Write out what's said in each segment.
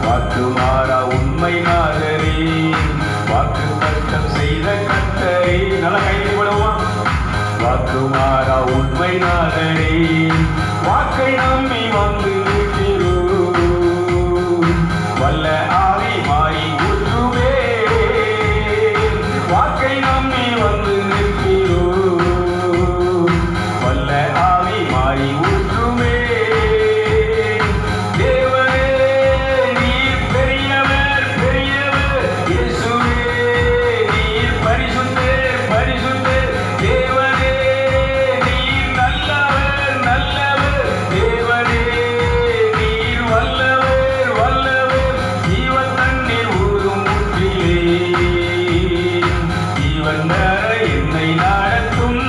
வாக்கு மாறா உண்மை நாதரே, வாக்கு தத்தம் செய்த கர்த்தரே. நல்லா கைது விடுவோம். வாக்கு மாறா உண்மை நாதரே, வாக்கை நம்பி வந்து நிற்கிறோம். வல்ல ஆவி மாறி ஊற்றுவே, வாக்கை நம்பி வந்து நிற்கிறோம். வல்ல ஆவி மாறி ஊற்றுவே. தேவனே நீர் பெரியவர் பெரியவர், இயேசுவே நீர் பரிசுத்தர் பரிசுத்தர். தேவனே நீர் நல்லவர் நல்லவர், தேவனே நீர் வல்லவர் வல்லவர். ஜீவ தண்ணீர் ஊறும் ஊற்றிலே, ஜீவன் தர என்னை நடத்தும்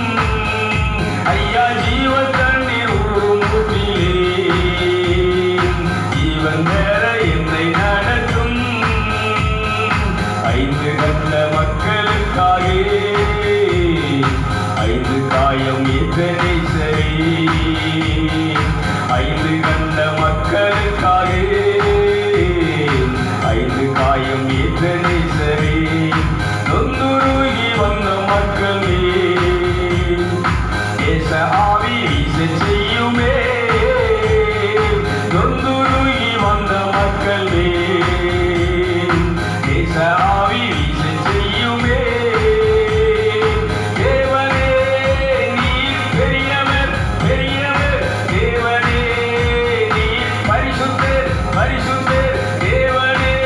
ஐயா. ஜீவ தண்ணீர் ஊறும் ஊற்றிலே, ஜீவன் தர என்னை நடத்தும். ஐந்து கண்ட மக்களுக்காக ஐந்து காயம் எத்தனை சரி. ஐந்து கண்ட மக்களுக்காக ஐந்து காயம் எத்தனை சரி. நொந்துருகி வந்த மக்கள் தேச ஆவி வீச செய்யுமே. நொந்துருகி வந்த மக்கள் தேச ஆவி வீச செய்யுமே. தேவனே நீர் பெரியவர் பெரியவர், தேவனே நீர் பரிசுத்தர் பரிசுத்தர். தேவனே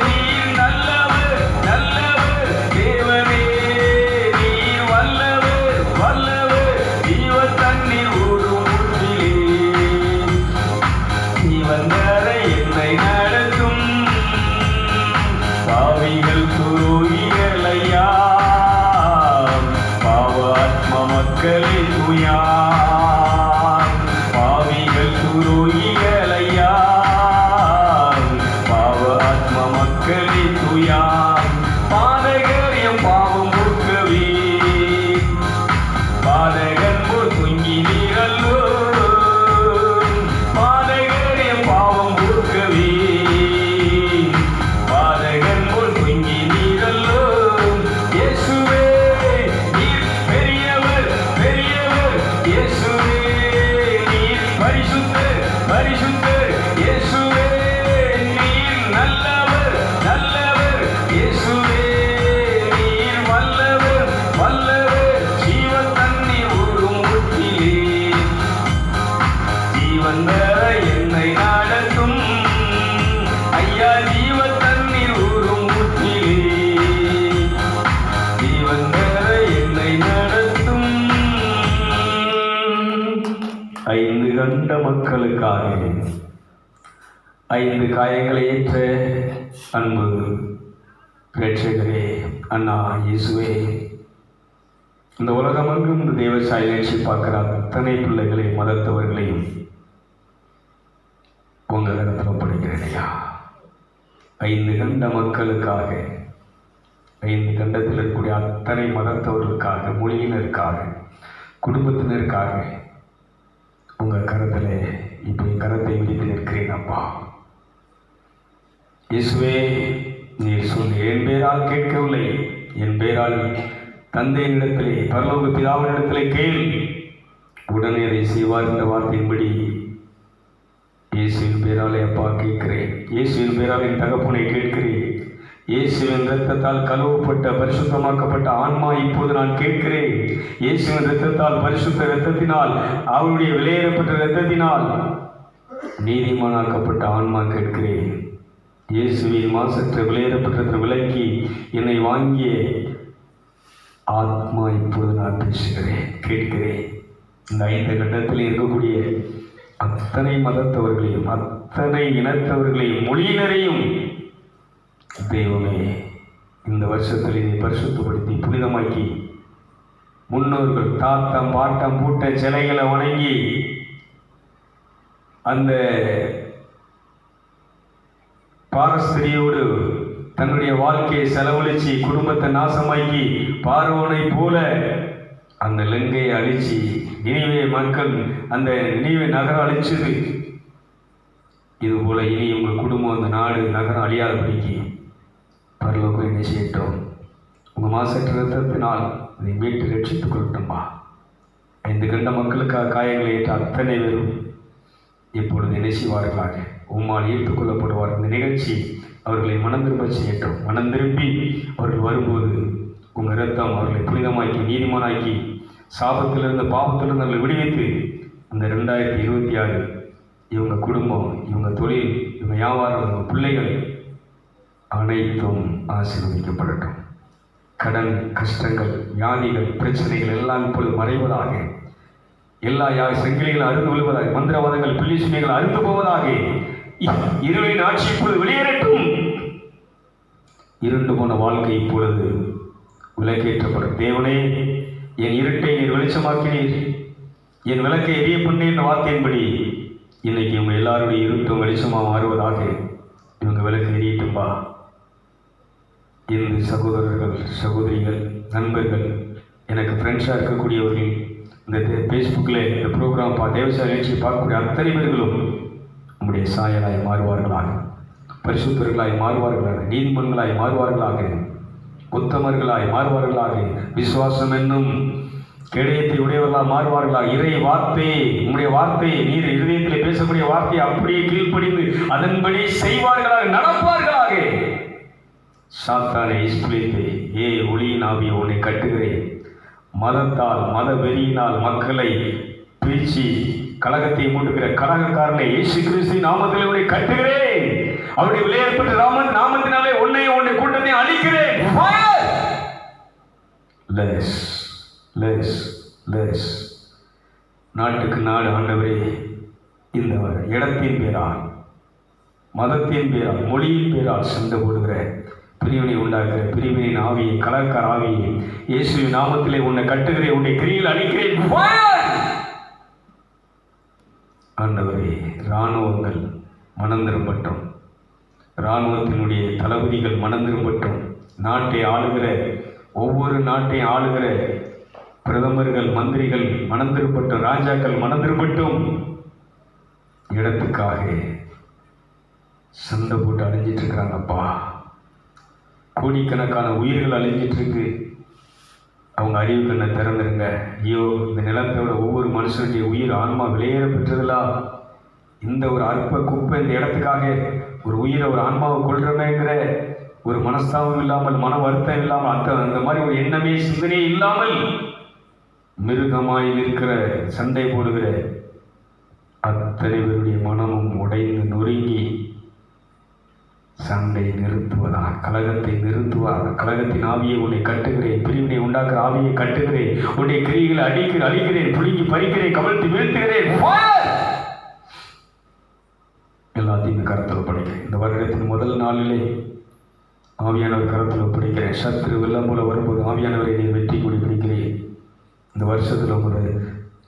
நீர் நல்லவர் நல்லவர், தேவனே நீர் வல்லவர் வல்லவர். ஜீவ தண்ணீர் ஊறும் ஊற்றிலே, ஜீவன் தர என்னை நடத்தும். பாவிகள் துரோகிகள் ஐயா, பாவ ஆத்ம மக்களே தூயா. பாவிகள் துரோகிகள் ஐயா, பாவ ஆத்ம மக்களே தூயா. பாதகர் எம் பாவம் போக்கவே, பாதகன் போல் துங்கி நீரல்லோ. பாதகர் எம் பாவம் போக்கவே, பாதகன் போல் துங்கி நீரல்லோ. இயேசுவே நீர் பெரியவர் பெரியவர், இயேசுவே நீர் பரிசுத்தர் பரிசுத்தர். இயேசுவே நீர் நல்லவர் நல்லவர், இயேசுவே நீர் வல்லவர் வல்லவர். ஜீவ தண்ணீர் ஊறும் ஊற்றிலே, ஜீவன் தர என்னை நடத்தும் ஐயா. ஜீவ தண்ணீர் ஊறும் ஊற்றிலே, ஜீவன் தர என்னை நடத்தும். ஐந்து கண்ட மக்களுக்காக ஐந்து காயங்களை ஏற்ற அன்பு பிரேட்சகரே, அண்ணா இயேசுவே, இந்த உலகமெங்கும் இந்த தேவசாய நிகழ்ச்சி பார்க்கிற அத்தனை பிள்ளைகளை மதத்தவர்களையும் உங்கள் இடத்துல படிக்கிறேன் ஐயா. ஐந்து கண்ட மக்களுக்காக, ஐந்து கண்டத்தில் இருக்கக்கூடிய அத்தனை மதத்தவர்களுக்காக, மொழியினருக்காக, குடும்பத்தினருக்காக உங்கள் கரத்தில் இப்போ என் கரத்தை விரித்து நிற்கிறேன் அப்பா. இயேசுவே நீர் சொல்லி என் பேரால் கேட்கவில்லை, என் பேரால் தந்தையினிடத்திலே பரலோக பிதாவினிடத்திலே கேள், உடனே அதை செய்வார் என்ற வார்த்தையின்படி இயேசுவின் பேராலே அப்பா கேட்கிறேன். இயேசுவின் பேரால் என் தகப்பனை கேட்கிறேன். இயேசுவின் இரத்தத்தால் கழுவப்பட்ட பரிசுத்தமாக்கப்பட்ட ஆன்மா இப்போது நான் கேட்கிறேன். இயேசுவின் இரத்தத்தால் பரிசுத்த இரத்தத்தினால், அவருடைய விலையேறப்பட்ட இரத்தத்தினால் நீதிமானாக்கப்பட்ட ஆன்மா கேட்கிறேன். இயேசுவின் மாசற்ற விலையேறப்பட்ட விலக்கி என்னை வாங்கிய ஆத்மா இப்போது நான் பேசுகிறேன், கேட்கிறேன். இந்த ஐந்து கட்டத்தில் இருக்கக்கூடிய அத்தனை மதத்தவர்களையும், அத்தனை இனத்தவர்களையும், மொழியினரையும் தெய்வமே இந்த வருஷத்தில் இதை பரிசுத்தப்படுத்தி புனிதமாக்கி, முன்னோர்கள் தாத்தம் பாட்டம் பூட்ட சிலைகளை வணங்கி அந்த பாரஸ்திரியோடு தன்னுடைய வாழ்க்கையை செலவழிச்சு குடும்பத்தை நாசமாக்கி பார்வோனை போல அந்த லங்கையை அழிச்சு நினிவே மக்கள் அந்த நினிவே நகரம் அழிச்சது. இதுபோல இனி உங்கள் குடும்பம் இந்த நாடு நகரம் அழியாதபடிக்கு பரலோகம் என்ன செய்யட்டும், உங்கள் மாசற்ற ரத்தத்தினால் இதை மீட்டு ரட்சித்துக் கொள்ளட்டும்பா. 5 கண்ட மக்களுக்காக காயங்களை ஏற்ற அத்தனை பேரும் இப்பொழுது என்ன செய்வார்களாக, உம்மால் ஈர்த்துக் கொள்ளப்படுவார். இந்த நிகழ்ச்சி அவர்களை மனம் திரும்ப செய்யட்டும். மனம் திரும்பி அவர்கள் வரும்போது உங்கள் இரத்தம் அவர்களை புனிதமாக்கி நீதிமானாக்கி சாபத்திலிருந்து பாவத்திலிருந்து அவர்களை விடுவித்து இந்த 2026 இவங்க குடும்பம், இவங்க தொழில், இவங்க வியாபாரம், இவங்க பிள்ளைகள் அனைத்தும் ஆசீர்வதிக்கப்படட்டும். கடன், கஷ்டங்கள், வியாதிகள், பிரச்சனைகள் எல்லாம் இப்பொழுது மறைவதாக. எல்லா சங்கிலிகள் அருந்து விழுவதாக. மந்திரவாதங்கள், பில்லிசுமைகள் அருந்து போவதாக. இருளின் ஆட்சி இப்பொழுது வெளியேறட்டும். இருண்டு போன வாழ்க்கை இப்பொழுது விளக்கேற்றப்படும். தேவனே, என் இருட்டை நீர் வெளிச்சமாக்கினீர், என் விளக்கை எரிய பண்ணீர் என்ற வார்த்தையின்படி இன்னைக்கு இவங்க எல்லாருடைய இருட்டும் வெளிச்சமாக மாறுவதாக. இவங்க விளக்கு எரியட்டும்பா. இந்த சகோதரர்கள், சகோதரிகள், நண்பர்கள், எனக்கு ஃப்ரெண்ட்ஸாக இருக்கக்கூடியவர்கள், இந்த ஃபேஸ்புக்கில் இந்த ப்ரோக்ராம் தேவசாய நிகழ்ச்சியை பார்க்கக்கூடிய அத்தனை பேர்களும் நம்முடைய சாயலாய் மாறுவார்களாக, பரிசுத்தர்களாய் மாறுவார்களாக, நீதிமன்றங்களாய் மாறுவார்களாக, உத்தமர்களாய் மாறுவார்களாக, விசுவாசம் என்னும் கேடயத்தை உடையவர்களாக மாறுவார்களாக. இறை வார்த்தையை, உங்களுடைய வார்த்தையை, நீர் இருதயத்தில் பேசக்கூடிய வார்த்தையை அப்படியே கீழ்ப்படிந்து அதன்படி செய்வார்களாக, நடப்பார்களாக. சாத்தானை இஸ்பிலித்தை, ஒளியின் ஆவியை உன்னை கட்டுகிறேன். மதத்தால், மத வெறியினால் மக்களை பிரிச்சு கலகத்தை மூட்டுகிற கலகக்காரனை இயேசு கிறிஸ்து நாமத்தில் உன்னை கட்டுகிறேன். அவருடைய விலையேற்பட்ட நாமத்தினாலே உன்னை கூட்டத்தை அழிக்கிறேன். நாட்டுக்கு நாடு ஆண்டவரே, இந்த இடத்தின் பேரால், மதத்தின் பேரால், மொழியின் பேரால் சண்டை போடுகிற பிரிவினை உண்டாக்குற பிரிவினின் ஆவியை, கலக்கார ஆவியை இயேசுவின் நாமத்திலே உன்னை கட்டுகிறேன், உன்னை கிரியில் அழிக்கிறேன். ஆண்டவரே, இராணுவங்கள் மனம் திரும்பட்டும், இராணுவத்தினுடைய தளபதிகள் மனம் திரும்பட்டும், நாட்டை ஆளுகிற ஒவ்வொரு நாட்டையும் ஆளுகிற பிரதமர்கள், மந்திரிகள் மனம் திரும்பட்டும், ராஜாக்கள் மனம் திரும்பட்டும். இடத்துக்காக சண்டை போட்டு அழிஞ்சிட்டு இருக்கிறாங்கப்பா. கோடிக்கணக்கான உயிர்கள் அழிஞ்சிட்டு இருக்கு. அவங்க அறிவு கண்ணை திறந்துருங்க. ஐயோ, இந்த நிலத்தோட ஒவ்வொரு மனுஷனுடைய உயிர், ஆன்மா விலையேற பெற்றதில்லா. இந்த ஒரு அற்ப குப்பை இந்த இடத்துக்காக ஒரு உயிரை, ஒரு ஆன்மாவை கொள்றமேங்கிற ஒரு மனஸ்தாபம் இல்லாமல், மன வருத்தம் இல்லாமல், அந்த மாதிரி ஒரு எண்ணமே சிந்தனையே இல்லாமல் மிருகமாய் நிற்கிற, சண்டை போடுகிற அத்தனை பேருடைய மனமும் உடைந்து நொறுங்கி சண்டை நிறுத்துவதாக, கலகத்தை நிறுத்துவதாக. கலகத்தின் ஆவியை உன்னை கட்டுகிறேன், பிரிவினை உண்டாக்குற ஆவியை கட்டுகிறேன், உன்னை கிரிகளை அழிக்கிறேன், புழுங்கி பறிக்கிறேன், கவிழ்த்து வீழ்த்துகிறேன். எல்லாத்தையும் கருத்தில் ஒப்படைக்கிறேன். இந்த வருடத்தின் முதல் நாளிலே ஆவியானவர் கருத்தில் ஒப்படைக்கிறேன். சத்துரு வெள்ளம் போல வரும்போது ஆவியானவரை நீ வெற்றி கொடி பிடிக்கிறேன். இந்த வருஷத்தில் உங்களுடைய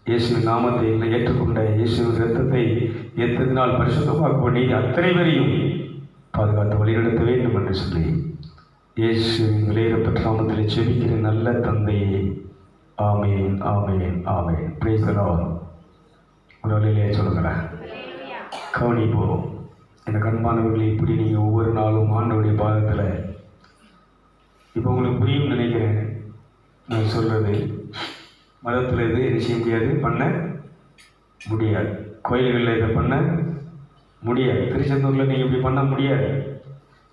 இயேசுவின் நாமத்தை ஏற்றுக்கொண்ட, இயேசுவின் இரத்தத்தை ஏற்றதினால் பரிசுத்தமாக்க நீ அத்தனை பேரையும் பாதுகாத்து வழிநடத்த வேண்டும் என்று சொல்லி இயேசுவின் விலையேறப்பட்ட நாமத்திலே செபிக்கிற நல்ல தந்தையே, ஆமேன், ஆமேன், ஆமேன். Praise the Lord. ஒரு வழியிலே சொல்லுங்களேன். கவனிப்போம். எனக்கு அன்பானவர்களை, இப்படி நீங்கள் ஒவ்வொரு நாளும் ஆண்டவருடைய பாதத்தில், இப்போ உங்களுக்கு புரியும் நினைக்கிறேன் நான் சொல்கிறது. மதத்தில் இது என்ன செய்ய முடியாது, பண்ண முடியாது. கோயில்களில் இதை பண்ண முடியாது. திருச்செந்தூரில் நீங்கள் இப்படி பண்ண முடியாது.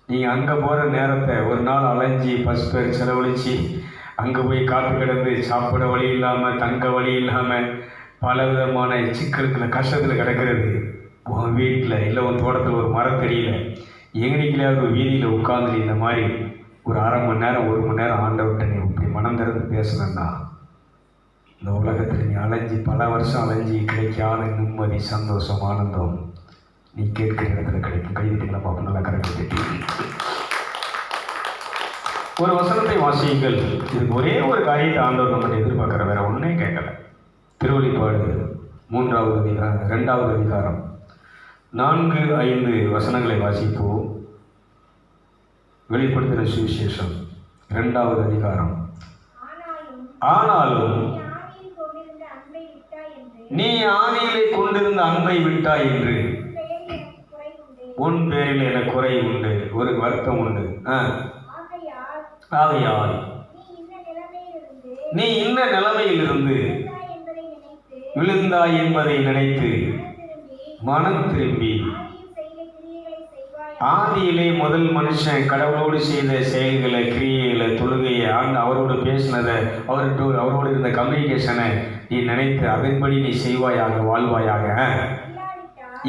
நீங்கள் அங்கே போகிற நேரத்தை ஒரு நாள் அலைஞ்சி பஸ் பேர் செலவழித்து அங்கே போய் காத்து கிடந்து சாப்பிட வழி இல்லாமல், தங்க வழி இல்லாமல், பல விதமான சிக்கலுக்குள்ள கஷ்டத்தில் கிடக்கிறது. உன் வீட்டில் இல்லை உன் தோட்டத்தில் ஒரு மரத்தடியில் எங்கனைக்கிலையாவது ஒரு வீதியில் உட்காந்து இந்த மாதிரி ஒரு அரை மணி நேரம், 1 மணி நேரம் ஆண்டவர்கிட்ட நீ இப்படி மனம் திறந்து பேசணும்னா, இந்த உலகத்தில் நீ அலைஞ்சி பல வருஷம் அலைஞ்சி கிடைக்காத நிம்மதி, சந்தோஷம், ஆனந்தம் நீ கேட்கிற இடத்துல கிடைக்கும். கைதிட்டங்களை பார்ப்போம். நல்லா கரெக்ட். ஒரு வசனத்தை வாசியுங்கள். இதுக்கு ஒரே ஒரு காரியத்தை ஆண்டவர் நம்மகிட்ட எதிர்பார்க்குற, வேற ஒன்றே கேட்கல. திருவெளிப்பாடு 3வது அதிகாரம் 2வது அதிகாரம் 4-5 வசனங்களை வாசிப்போம். வெளிப்படுத்தின சுவிசேஷம் 2வது அதிகாரம். ஆனாலும் நீ ஆதியிலே கொண்டிருந்த அன்பை விட்டாய் என்று உன் பேரில் எனக்கு குறை உண்டு, ஒரு வருத்தம் உண்டு. ஆகையால் நீ இந்த நிலைமையிலிருந்து விழுந்தாய் என்பதை நினைத்து மனம் திரும்பி ஆதியிலே முதல் மனுஷன் கடவுளோடு செய்த செயல்களை, கிரியைகளை, தொழுகையை, அவரோடு பேசினதை, அவரோடு இருந்த கம்யூனிகேஷனை நீ நினைத்து அதன்படி நீ செய்வாயாக, வாழ்வாயாக.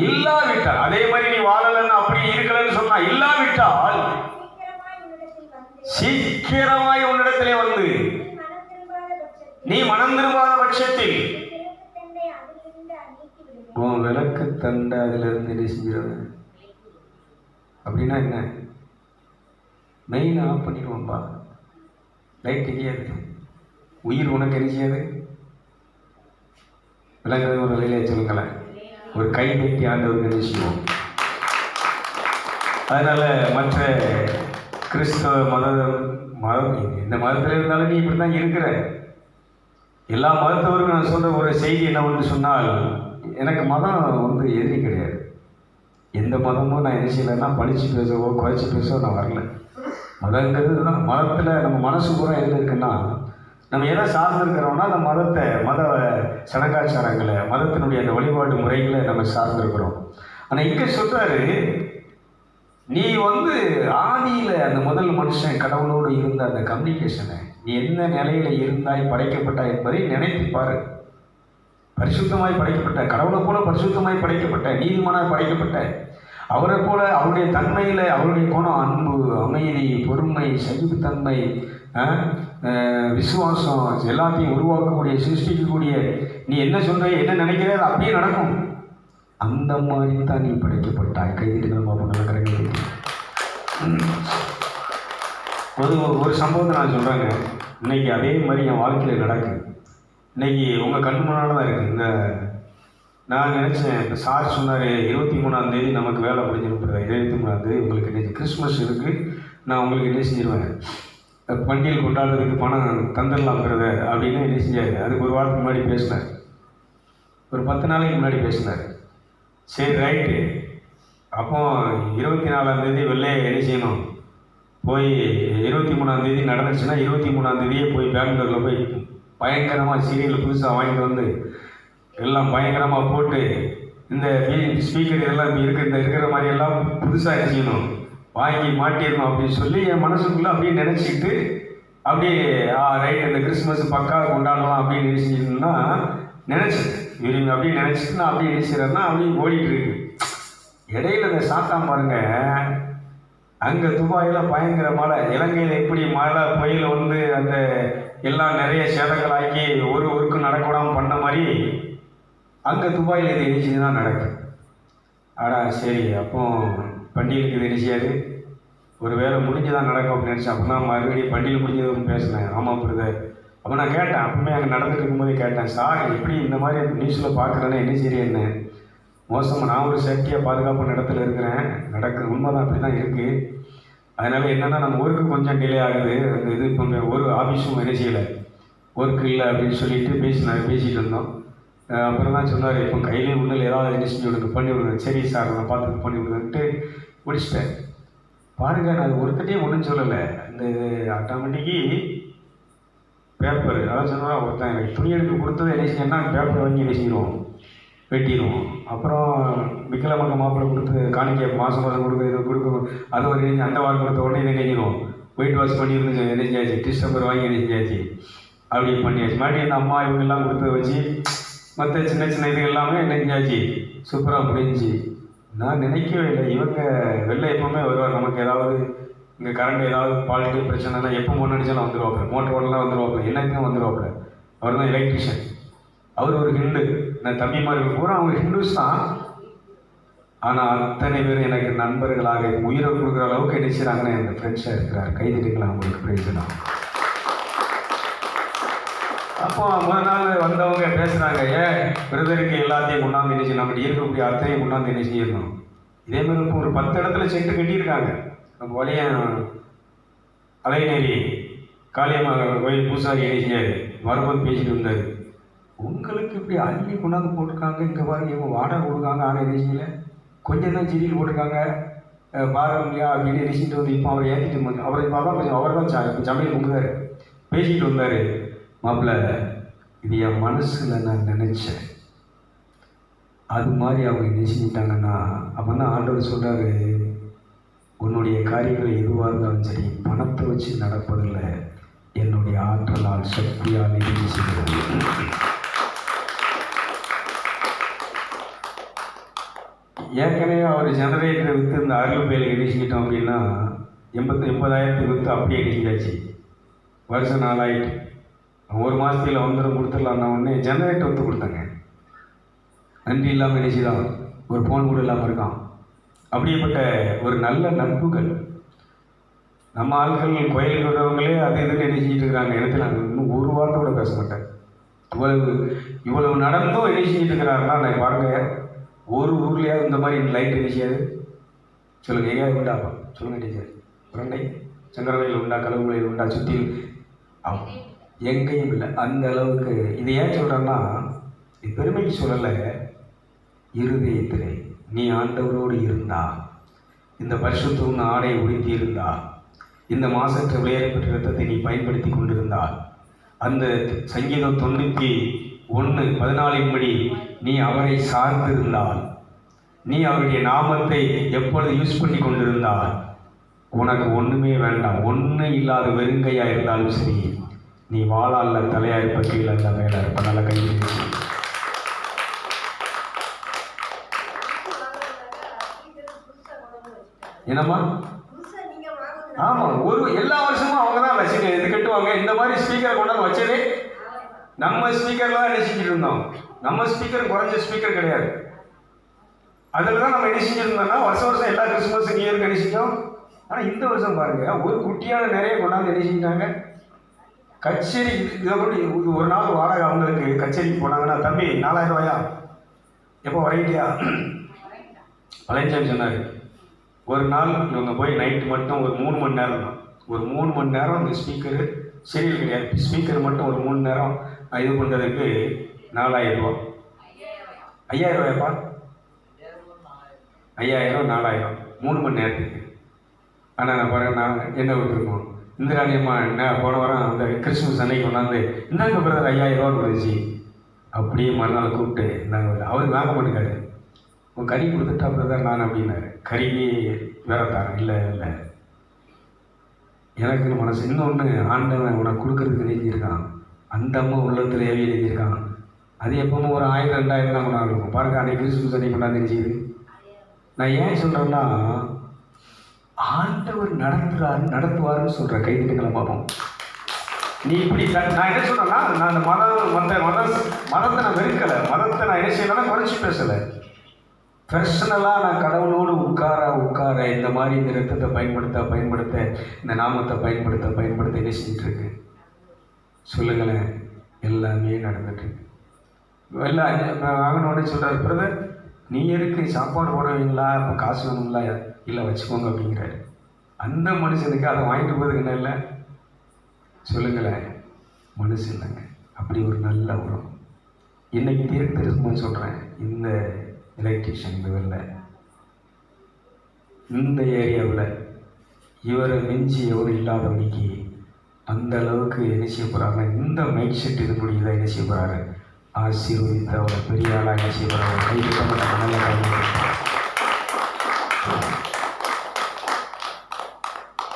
இல்லாவிட்டால், அதே மாதிரி நீ வாழலன்னு அப்படி இருக்கலன்னு சொன்னா, இல்லாவிட்டால் சீக்கிரமாய் உன்னிடத்திலே வந்து நீ மனம் திரும்பாத பட்சத்தில் உன் விளக்கு தண்டை அதிலிருந்து என்ன செஞ்சிருவ. அப்படின்னா என்ன? மெயின் ஆஃப் பண்ணிடுவோம்பா, லைட் தெரியாது, உயிர் உனக்கு என்ன செய்யாது. விளங்குறது ஒரு நிலையில சொல்லுங்களேன், ஒரு கை கட்டி ஆண்டவருக்கு என்ன செய்வோம். அதனால மற்ற கிறிஸ்தவ மதம் இந்த மதத்தில் இருந்தாலும் நீ இப்படி தான் இருக்கிற. எல்லா மதத்தவருக்கும் நான் சொல்கிற ஒரு செய்தி என்ன ஒன்று சொன்னால், எனக்கு மதம் வந்து எதிரி கிடையாது. எந்த மதமும் நான் என்ன செய்யலைன்னா பழிச்சு பேசவோ குறைச்சி பேசவோ நான் வரல. மதங்கிறது தான். மதத்தில் நம்ம மனசு பூரா எதில் இருக்குன்னா, நம்ம எதை சார்ந்திருக்கிறோம்னா அந்த மதத்தை, மத சடங்காச்சாரங்களை, மதத்தினுடைய அந்த வழிபாடு முறைகளை நம்ம சார்ந்திருக்கிறோம். ஆனால் இங்கே சொல்கிறாரு, நீ வந்து ஆதியில் அந்த முதல் மனுஷன் கடவுளோடு இருந்த அந்த கம்யூனிகேஷனை, நீ எந்த நிலையில் இருந்தாய், படைக்கப்பட்டாய் என்பதை நினைத்துப்பாரு. பரிசுத்தமாய் படைக்கப்பட்ட, கடவுளை போல பரிசுத்தமாய் படைக்கப்பட்ட, நீதிமானாய் படைக்கப்பட்ட, அவரை போல அவருடைய தன்மையில் அவருடைய குணம், அன்பு, அமைதி, பொறுமை, சகிப்புத்தன்மை, விசுவாசம் எல்லாத்தையும் உருவாக்கக்கூடிய, சிருஷ்டிக்கக்கூடிய, நீ என்ன சொல்ற, என்ன நினைக்கிற, அது அப்படியே நடக்கும். அந்த மாதிரி தான் நீ படைக்கப்பட்டாய். கைதிட்டு நடக்கிறது. ஒரு சம்பவத்தை நான் சொல்கிறேங்க. இன்னைக்கு அதே மாதிரி என் வாழ்க்கையில் நடக்குது. இன்னைக்கு உங்கள் கண் முன்னால் தான் இருக்குது. இந்த நான் நினச்சேன், இப்போ சார் சொன்னார் 23ஆம் நமக்கு வேலை முடிஞ்சிருப்பதா, 23ஆம் உங்களுக்கு இன்னைக்கு கிறிஸ்மஸ் இருக்குது, நான் உங்களுக்கு என்ன செஞ்சிருவேன், பண்டிகை கொண்டாடுறதுக்கு பணம் தந்துடலாம்ங்கிறத அப்படின்னு என்ன செஞ்சார். அதுக்கு ஒரு வாரத்துக்கு முன்னாடி பேசினார், ஒரு 10 நாளைக்கு முன்னாடி பேசினார். சரி ரைட்டு. அப்போ 24ஆம் வெள்ளையை என்ன செய்யணும், போய் 23ஆம் நடந்துச்சுன்னா 23ஆம் போய் பெங்களூரில் போய் பயங்கரமாக சீரியல் புதுசாக வாங்கிட்டு வந்து எல்லாம் பயங்கரமாக போட்டு, இந்த ஸ்பீக்கர் இதெல்லாம் இருக்கிற மாதிரியெல்லாம் புதுசாக என்ன செய்யணும், வாங்கி மாட்டிடணும் அப்படின்னு சொல்லி என் மனசுக்குள்ளே அப்படியே நினச்சிக்கிட்டு அப்படியே ரைட் இந்த கிறிஸ்மஸ் பக்கா கொண்டாடலாம் அப்படின்னு நினைச்சிங்கன்னா நினச்சிட்டு விரும்பி அப்படியே நினச்சிட்டு நான் அப்படியே நினைச்சிடறேன்னா அப்படியே ஓடிட்டு இருக்கு. இடையில இந்த சாத்தான் பாருங்க, அங்கே துபாயில் பயங்கர மழை, இலங்கையில் எப்படி மழை புயல் வந்து அந்த எல்லாம் நிறைய சேதங்களாக்கி ஒரு ஒர்க்கு நடக்கூடாமல் பண்ண மாதிரி அங்கே துபாயில் இது எரிச்சு தான் நடக்குது. சரி, அப்போ பண்டிகைக்கு இது எரிச்சியாது, ஒரு வேலை முடிஞ்சு தான் நடக்கும் அப்படின்னு நினச்சேன். அப்போ தான் மறுபடியும் பண்டிகை முடிஞ்சதுன்னு பேசினேன். ஆமாம் பிரதர். அப்போ நான் கேட்டேன், அப்பவுமே அங்கே நடந்துட்டு இருக்கும்போதே கேட்டேன், சார் எப்படி இந்த மாதிரி நியூஸில் பார்க்குறேன்னா என்ன சரி என்ன மோசமாக, நான் ஒரு சேஃப்டியாக பாதுகாப்பான இடத்துல இருக்கிறேன், நடக்குது, உண்மை தான், அப்படி தான் இருக்குது. அதனால் என்னென்னா நம்ம ஒர்க்கு கொஞ்சம் டிலே ஆகுது, அந்த இது இப்போ ஒரு ஆஃபீஸும் என்ன செய்யலை, ஒர்க் இல்லை அப்படின்னு சொல்லிட்டு பேசிகிட்டு இருந்தோம். அப்புறம் தான் சொன்னார், இப்போ கையிலே ஒன்றில் ஏதாவது என்ன செஞ்சு விடுங்க, பண்ணி விடுங்க. சரி சார், நான் பார்த்து பண்ணி விடுங்கன்ட்டு முடிச்சிட்டேன். பாருங்கள், நான் ஒருத்தட்டையும் ஒன்றும் சொல்லலை. இந்த ஆட்டோமேட்டிக்கு பேப்பர், அதான் சொன்னால் ஒருத்தன் எனக்கு துணி எடுத்து கொடுத்தது என்ன செய்யணும்னா பேப்பர் வாங்கி என்ன செஞ்சிடுவோம், வெட்டிடுவோம். அப்புறம் விக்கலமங்க மாப்பிள்ளை கொடுத்து காணிக்கை மாதம் கொடுக்கணும், அதை ஒரு அந்த வாரம் கொடுத்த உடனே இதை நினைக்கிறோம், ஒயிட் வாஷ் பண்ணி நினைஞ்சாச்சு, டிஸ்டம்பர் வாங்கி நினைஞ்சாச்சு, அப்படி பண்ணியாச்சு. மறுபடியும் இந்த அம்மா இவங்கெல்லாம் கொடுத்து வச்சு மற்ற சின்ன சின்ன இது எல்லாமே நினைஞ்சாச்சு, சூப்பராக முடிஞ்சு. நான் நினைக்கவே இல்லை, இவங்க வெளில எப்போவுமே வருவார், நமக்கு ஏதாவது இங்கே கரண்ட் ஏதாவது பாலிட்டி பிரச்சனைனா எப்போ மோட்டர் அடிச்சாலும் வந்துடுவாப்புல, மோட்டர் ஓடலாம் வந்துடுவாப்புல, என்னைக்குமே வந்துடுவாப்புல. அவர் தான் எலக்ட்ரிஷியன். அவர் ஒரு ஹிந்து. நான் தம்பி மாதிரி பூரா அவங்க ஹிந்துஸ் தான். ஆனால் அத்தனை பேர் எனக்கு நண்பர்களாக உயிரை கொடுக்குற அளவுக்கு என்ன செய்கிறாங்கன்னா என் ஃப்ரெண்ட்ஸாக இருக்கிறார். கைதிட்டுக்கலாம் அவங்களுக்கு பிரயோஜனம். அப்போ முதல் நாள் வந்தவங்க பேசுகிறாங்க, பிரதருக்கு எல்லாத்தையும் கொண்டாந்து என்ன செய்யணும், நம்ம இருக்கக்கூடிய அத்தையும் கொண்டாந்து என்ன செய்யணும். இதேமாதிரி இப்போ ஒரு 10 இடத்துல செட்டு கட்டியிருக்காங்க. நம்ம வழிய அலைநேரி காளியம்மா கோயில் பூசாரி என்ன செய்யாரு வரும்போது பேசிட்டு இருந்தார், உங்களுக்கு இப்படி அள்ளி கொண்டாந்து போட்டிருக்காங்க, இங்கே பாருங்க இவங்க வாடகை கொடுக்காங்க, ஆனால் என்ன செய்யலை, கொஞ்சம் தான் ஜிடியில் போட்டிருக்காங்க பாரம்பியா அப்படின்னு நினச்சிட்டு வந்து இப்போ அவரை ஏற்றிட்டு வந்து அவரை பார்த்தா கொஞ்சம் அவர் தான் சமையல் கொடுக்குறாரு. பேசிக்கிட்டு வந்தார், மாப்பிள்ளை இது என் மனசில் நான் நினச்சேன், அது மாதிரி அவங்க நினச்சிக்கிட்டாங்கன்னா அப்போ தான் ஆண்டவர் சொல்கிறாரு, உன்னுடைய காரியங்கள் எதுவாக இருந்தாலும் சரி பணத்தை வச்சு நடப்பதில்லை, என்னுடைய ஆற்றலால் சக்தியால் இது செய்கிறது. ஏற்கனவே அவர் ஜெனரேட்டரை விற்று இந்த அருள்பேலை இடிச்சிக்கிட்டோம் அப்படின்னா 80,000 விற்று அப்படியே இடிச்சிக்காச்சு. வருஷம் 4 ஆகிட்டு ஒரு மாதத்தில் வந்துடும் கொடுத்துடலான்னா உடனே ஜெனரேட்டர் விற்று கொடுத்தாங்க. நன்றி இல்லாமல் இடிச்சுதான் ஒரு ஃபோன் கூட இல்லாமல் இருக்கான். அப்படியேப்பட்ட ஒரு நல்ல நட்புகள் நம்ம ஆட்கள் கோயிலுக்கு விடுறவங்களே அது இதுன்னு இடிச்சிக்கிட்டு இருக்கிறாங்க. இடத்துல நான் இன்னும் ஒரு வார்த்தை கூட பேச மாட்டேன். இவ்வளவு நடந்தும் இடிச்சிக்கிட்டு இருக்கிறாருன்னா நான் பாருங்கள், ஒரு ஊர்லேயாவது இந்த மாதிரி லைட் இடிச்சியாது சொல்லுங்கள், எங்கேயாவது உண்டா? சொல்லுங்கள் டீச்சர். உருண்டை சங்கரவையில் உண்டா, கழுவுலையில் உண்டா, சுற்றி எங்கேயும் இல்லை. அந்த அளவுக்கு இது ஏன் சொல்கிறேன்னா, இது பெருமைக்கு சொல்லலை, இருதயத்திலே நீ ஆண்டவரோடு இருந்தா, இந்த பரிசுத்தமான ஆடை உடுத்தி இருந்தா, இந்த மாசற்ற விளையாடப்பட்ட ரத்தத்தை நீ பயன்படுத்தி கொண்டிருந்தால், அந்த சங்கீதம் 91:14 படி நீ அவரை சார்ந்திருந்தால், நீ அவருடைய நாமத்தை எப்பொழுது யூஸ் பண்ணி கொண்டிருந்தால், உனக்கு ஒன்றுமே வேண்டாம். ஒன்றும் இல்லாத வெறுங்கையாக இருந்தாலும் சரி, நீ வாழால தலையாக இருப்ப, கீழே அந்த வேலை இருப்ப. நல்ல கையில் என்னம்மா? ஆமாம், எல்லா வருஷமும் அவங்க தான் வச்சுக்க இது கட்டுவாங்க. இந்த மாதிரி ஸ்பீக்கரை கொண்டாந்து வச்சதே நம்ம ஸ்பீக்கரில் தான் நினைச்சிக்கிட்டு இருந்தோம். நம்ம ஸ்பீக்கர் குறைஞ்ச ஸ்பீக்கர் கிடையாது. அதில் தான் நம்ம நினைச்சிருந்தோம்னா வருஷம் எல்லா கிறிஸ்துமஸ் நியூ இயருக்கு நினைச்சிட்டோம். ஆனால் இந்த வருஷம் பாருங்கள், ஒரு குட்டியான நிறைய கொண்டாந்து நினைச்சிக்கிட்டாங்க. கச்சேரி இதை கூட ஒரு நாள் வாடகை அவங்களுக்கு கச்சேரிக்கு போனாங்கன்னா, தம்பி 4000 ரூபாயா, எப்போ வரையிட்டியா? பழனிசாமி சொன்னார், ஒரு நாள் இவங்க போய் நைட்டு மட்டும் ஒரு 3 மணி நேரம் தான், ஒரு 3 மணி நேரம் இந்த ஸ்பீக்கரு சீரியல் கிடையாது, ஸ்பீக்கர் மட்டும் ஒரு 3 நேரம் இது பண்ணுறதுக்கு 4000 ரூபா. 5000 ரூபாயாப்பா? 5000 4000 3 மணி நேரத்துக்கு. ஆனால் நான் பாருங்கள், நான் என்ன விட்டுருக்கோம், இந்திராணியம்மா என்ன போன வாரம் அந்த கிறிஸ்துமஸ் அன்னைக்கு கொண்டாந்து இந்தாங்க பிரதர் 5000 ரூபா கொடுத்துச்சு. அப்படியே மறுநாள் கூப்பிட்டு நாங்கள் அவர் வாங்க மாட்டேங்காரு, உன் கறி கொடுத்துட்டா பிரதர் நான் அப்படின்னாரு. கறிக்கு வேற தரேன். இல்லை இல்லை, எனக்குன்னு மனசு. இன்னொன்று, ஆண்டவன் உனக்கு கொடுக்கறதுக்கு எழுதியிருக்கான், அந்த அம்மா உள்ளத்தில் ஏவி எழுதியிருக்கான். அது எப்பவும் ஒரு 1000 2000 தான் கொண்டாந்து இருக்கும். பாருங்கள், அன்னைக்கு கிறிஸ்துமஸ் அன்னைக்கு கொண்டாந்து நினைச்சிது. நான் ஏன் சொல்கிறேன்னா, ஆண்டவர் நடத்துவார்னு சொல்கிறேன். கைதிட்டுங்களை பார்ப்போம். நீ இப்படி நான் என்ன சொல்கிறேன்னா, நான் அந்த மதத்தை நான் வெறுக்கலை, மதத்தை நான் என்ன செய்யலாம் குறைச்சி பேசலை. பர்சனலாக நான் கடவுளோடு உட்கார இந்த மாதிரி இந்த ரத்தத்தை பயன்படுத்த இந்த நாமத்தை பயன்படுத்த என்ன செஞ்சிட்ருக்கு சொல்லுங்களேன். எல்லாமே நடந்துட்டுருக்கு. எல்லாம் வாங்கினோடனே சொல்கிறார், பிரதர் நீ இருக்கு சாப்பாடு போடுவீங்களா, இப்போ காசு வேணுங்களா? இல்லை வச்சுக்கோங்க அப்படிங்கிறாரு. அந்த மனுஷனுக்கு அதை வாங்கிட்டு போகிறதுக்கு என்ன இல்லை சொல்லுங்களேன். மனசு இல்லைங்க. அப்படி ஒரு நல்ல உரம். இன்றைக்கி தீர்க்கதரிசனமாக சொல்கிறேன், இந்த எலக்ட்ரிஷியன் லெவலில் இந்த ஏரியாவில் இவரை மிஞ்சி எவரும் இல்லாதவனிக்கு அந்த அளவுக்கு என்ன செய்ய போகிறாங்க, இந்த மைக் செட் இது முடியுதான் என்ன செய்ய போகிறாரு, ஆசீர்வதித்து அவரை பெரிய ஆளாக என்ன செய்ய போகிறாங்க. கைவிட்ட நல்ல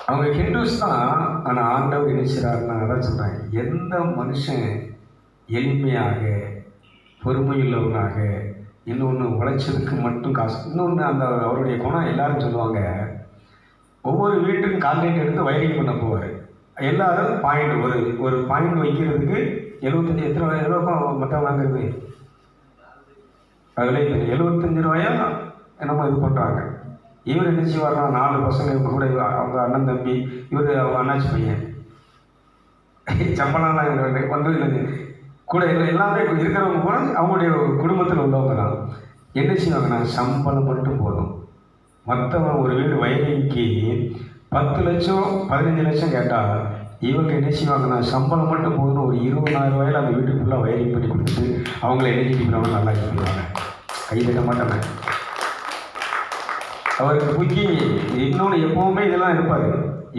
அவங்க ஹிந்துஸ் தான். ஆனால் ஆண்டவர் என்ன செய்கிறாருன்னா, அதான் சொல்கிறேன், எந்த மனுஷன் எளிமையாக பொறுமையுள்ளவனாக, இன்னொன்று உழைச்சதுக்கு மட்டும் காசு, இன்னொன்று அந்த அவருடைய குணம் எல்லாரும் சொல்லுவாங்க, ஒவ்வொரு வீட்டுக்கும் கான்ட்ராக்ட் எடுத்து வயரிங் பண்ண போவார். எல்லாரும் பாயிண்ட் ஒரு பாயிண்ட் வைக்கிறதுக்கு 75 எத்தனை ரூபா மொத்தம் வாங்குறது, அதில் 75 ரூபாயா என்னமோ இது பண்ணுறாங்க. இவர் என்ன செய்வார்னா, 4 பசங்க கூட அவங்க அண்ணன் தம்பி, இவர் அவங்க அண்ணாச்சி பையன், சம்பளம்லாம் இவர் வந்து கூட எல்லாமே இருக்கிறவங்க கூட அவங்களுடைய குடும்பத்தில் உள்ளவங்க தான். என்ன செய்வாங்கன்னா, சம்பளம் மட்டும் போதும். மற்றவன் ஒரு வீடு வயலிங்க்கு 10 லட்சம் 15 லட்சம் கேட்டால், இவங்க என்ன செய்வாங்கன்னா, சம்பளம் மட்டும் போதும், ஒரு 20,000 ரூபாயில் அந்த வீட்டுக்கு ஃபுல்லாக வயரிங் பண்ணி கொடுத்துட்டு அவங்கள எழுதிட்டு நல்லா சொல்லுவாங்க. கைதிட மாட்டாங்க. அவருக்கு புக்கிங். இன்னொன்று எப்போவுமே இதெல்லாம் இருப்பார்.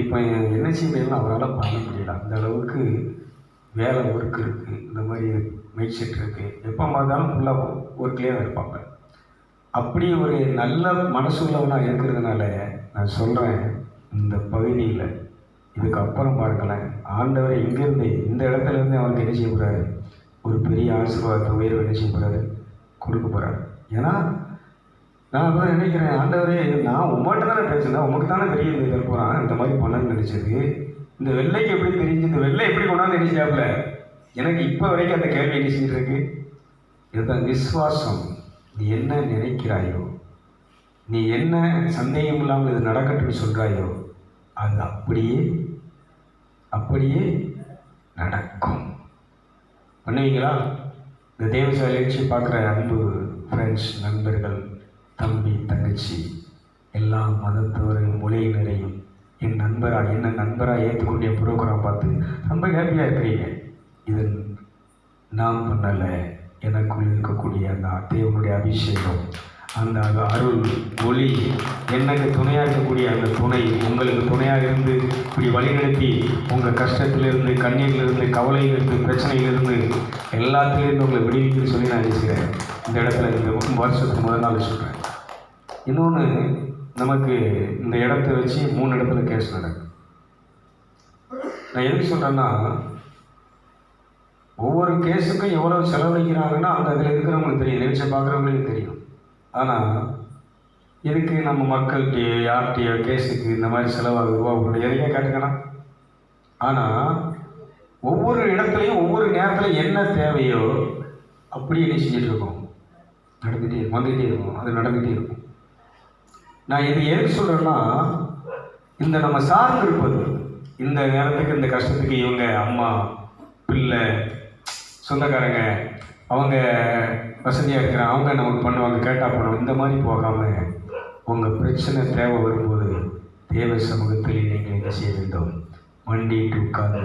இப்போ என்எஸ்சிலாம் அவரால் பண்ண முடியல. அந்த அளவுக்கு வேலை ஒர்க் இருக்குது, இந்த மாதிரி மைக் செட் இருக்குது. எப்போ பார்த்தாலும் ஃபுல்லாக ஒர்க்லேயே தான் இருப்பாங்க. அப்படி ஒரு நல்ல மனசு உள்ளவனாக இருக்கிறதுனால நான் சொல்கிறேன், இந்த பகுதியில் இதுக்கப்புறம் பாருங்களேன், ஆண்டவரை இங்கேருந்து இந்த இடத்துலேருந்து அவருக்கு என்ன செய்ய போகிறாரு, ஒரு பெரிய ஆசீர்வாதத்தை உயர்வு என்ன செய்ய போகிறாரு, கொடுக்க போகிறாரு. ஏன்னா நான் அதான் நினைக்கிறேன், ஆண்டவரே நான் உங்கள்கிட்ட தானே பேசுனேன், உங்களுக்கு தானே தெரியுது இதில் போகிறான் இந்த மாதிரி பண்ணணும்னு நினச்சது. இந்த வெள்ளைக்கு எப்படி தெரிஞ்சு, இந்த வெள்ளை எப்படி கொண்டாந்து நினைச்சாப்புல, எனக்கு இப்போ வரைக்கும் அந்த கேள்வி என்ன செஞ்சுட்டு இருக்கு. இதுதான் விசுவாசம். நீ என்ன நினைக்கிறாயோ, நீ என்ன சந்தேகம் இல்லாமல் இது நடக்கட்டும்னு சொல்கிறாயோ, அது அப்படியே அப்படியே நடக்கும். பண்ணுவீங்களா? இந்த தேவசாலை எழுச்சி பார்க்குற அன்பு ஃப்ரெண்ட்ஸ், நண்பர்கள், தம்பி, தங்கச்சி, எல்லா மதத்தவரையும் மொழியினரையும் என் நண்பராக என்ன நண்பராக ஏற்றுக்கொண்ட ப்ரோக்ராம் பார்த்து ரொம்ப ஹாப்பியாக இருக்கிறீங்க. இது நான் பண்ணலை, எனக்குள் இருக்கக்கூடிய அந்த தேவனுடைய அபிஷேகம், அந்த அருள் ஒளி, எனக்கு துணையாக இருக்கக்கூடிய அந்த துணை உங்களுக்கு துணையாக இருந்து இப்படி வழிநடத்தி உங்கள் கஷ்டத்திலிருந்து, கண்ணீரிலிருந்து, கவலையிலிருந்து, பிரச்சனையிலிருந்து, எல்லாத்திலிருந்து உங்களை விடுவிக்குன்னு சொல்லி நான் நினைக்கிறேன். இந்த இடத்துல இந்த வருஷத்துக்கு முதல் நாள் சொல்கிறேன். இன்னொன்று, நமக்கு இந்த இடத்த வச்சு 3 இடத்துல கேஸ் நடக்கும். நான் எதுக்கு சொல்கிறேன்னா, ஒவ்வொரு கேஸுக்கும் எவ்வளோ செலவழிக்கிறாங்கன்னா அந்த அதில் இருக்கிறவங்களுக்கு தெரியும், நிகழ்ச்சி பார்க்குறவங்களுக்கு தெரியும். ஆனால் இதுக்கு நம்ம மக்கள்கிட்ட யார்கிட்டையோ கேஸுக்கு இந்த மாதிரி செலவாக உருவாக எதையே கேட்டுக்கலாம். ஆனால் ஒவ்வொரு இடத்துலையும் ஒவ்வொரு நேரத்தில் என்ன தேவையோ அப்படியே என்ன செஞ்சுட்டு இருக்கோம், நடந்துகிட்டே இருக்கும், வந்துகிட்டே இருக்கும், அது நடந்துகிட்டே இருக்கும். நான் இது எதுக்கு சொல்கிறேன்னா, இந்த நம்ம சார்ந்து இருப்பது, இந்த நேரத்துக்கு இந்த கஷ்டத்துக்கு இவங்க அம்மா, பிள்ளை, சொந்தக்காரங்க, அவங்க வசதியாக இருக்கிறாங்க, அவங்க நமக்கு பண்ணுவாங்க, கேட்டால் பண்ணுவோம், இந்த மாதிரி போகாமல் உங்கள் பிரச்சனை தேவை வரும்போது தேவை சமூகத்தில் நீங்கள் என்ன செய்ய வேண்டும், மண்டிட்டு உட்கார்ந்து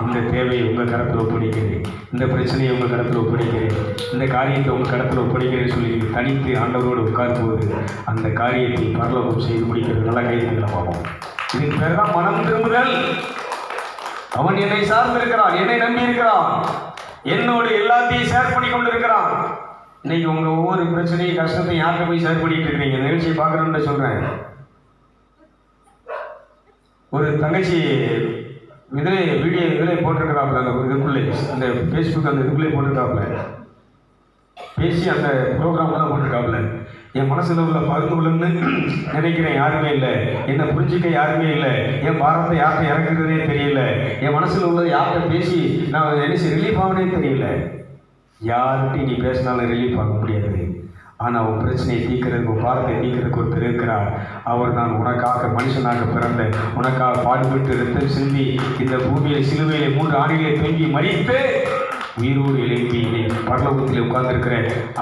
இந்த தேவையை உங்கள் கரத்தில் ஒப்படைக்கிறேன், இந்த பிரச்சனையை உங்கள் கரத்தில் ஒப்படைக்கிறேன், இந்த காரியத்தை உங்கள் கரத்தில் ஒப்படைக்கிறேன்னு சொல்லி நீங்கள் தனித்து ஆண்டவரோடு உட்காரும்போது அந்த காரியத்தை பரலோகம் செய்து முடிக்கிறது. நல்லா கைதுகளை பார்ப்போம். இதுக்கு பேர் தான் மனம் திரும்புதல். அவன் என்னை சார்ந்திருக்கிறான், என்னை நம்பி இருக்கிறான், என்னோடு எல்லாத்தையும் ஷேர் பண்ணி கொண்டு இருக்கிறான். இன்னைக்கு உங்கள் ஒவ்வொரு பிரச்சனையும் கஷ்டத்தையும் யார்கிட்ட போய் ஷேர் பண்ணிட்டு இருக்கிறீங்க? நிகழ்ச்சியை பார்க்குறேன்னு சொல்கிறேன். ஒரு தங்கச்சி வீடியோ போட்டிருக்கிறாப்புல, அந்த இதுக்குள்ளே, அந்த ஃபேஸ்புக் அந்த இதுக்குள்ளே போட்டிருக்காப்புல, பேசி அந்த ப்ரோக்ராம்லாம் போட்டிருக்காப்புல. என் மனசில் உள்ள பகிர்ந்து கொள்ளுன்னு நினைக்கிறேன், யாருமே இல்லை, என்னை புரிஞ்சிக்க யாருமே இல்லை, என் பாரத்தை யார்கிட்ட இறக்குறதே தெரியல, என் மனசில் உள்ளதை யார்கிட்ட பேசி நான் நினைச்சு ரிலீஃப் ஆகனே தெரியல. யார்கிட்டையும் நீ பேசினாலும் ரிலீஃப் ஆக முடியாது. ஆனால் உன் பிரச்சனையை தீர்க்கிறதுக்கு, உன் பாரத்தை தீர்க்கிறதுக்கு ஒருத்தர் இருக்கிறார். அவர் தான் உனக்காக மனுஷனாக பிறந்த, உனக்காக பாடுபட்டு ரத்தம் சிந்தி இந்த பூமியில் சிலுவையிலே 3 ஆண்டுகளை தொங்கி மறித்து உயிரோடு எழுப்பி பரலோகத்தில் உட்கார்ந்துருக்கிற